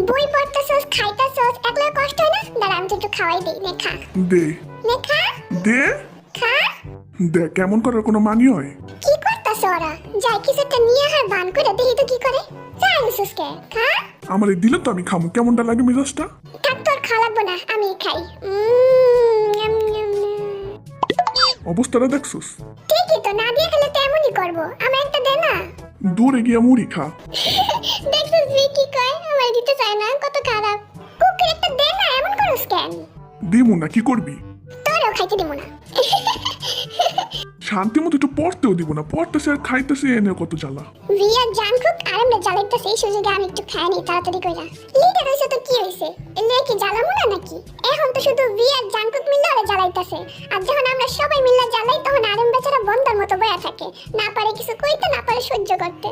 বই পড়তাছস, খাইতাছস, একলা কষ্ট হয় না? দাঁড়া আমি একটু খাওয়াই দেই, নে খা। দে নে খা, দে খা। দে, কেমন করার কোনো মানি হয়? কি করতাছ ওরা? যাই কিছু একটা নিয়ে আহার বান করে দেখি তো কি করে। যাই সুসকে, খা। আমার দিলে তো আমি খামু, কেমনটা লাগে মেজাজটা? থাক তোর খাওয়া লাগবো না, আমি খাই। Yum, yum, yum. অবস্থাটা দেখছস? ঠিকই তো, না দিয়ে খেলে তো এমনই করবো। আমার একটা দে না। দূরে গিয়া মুড়ি খা। দেখছিস তুই কি কয়? আমার দিতে চায় না, কত খারাপ। কুকুর একটা দে না, এমন করস কেন? দিমু না, কি করবি? তোরও খাইতে দিব না। শান্তি মতো একটু পড়তেও দিব না, পড়তেছে আর খাইতেছে, এনে কত জ্বালা। রিয়া জানকুক আরামে জ্বালাইতেছে, এই সুযোগে আমি একটু খাই নি তাড়াতাড়ি কইরা। লিডার হইছে তো কি হইছে? এলে কি জ্বালামু না নাকি? এখন তো শুধু রিয়া জানকুক মিলে ওরা জ্বালাইতেছে। আর যখন আমরা সবাই মিলে জ্বালাই তখন আরাম বেচারা বন্দার মতো বয়া থাকে, না পারে কিছু কইতে, না পারে সহ্য করতে।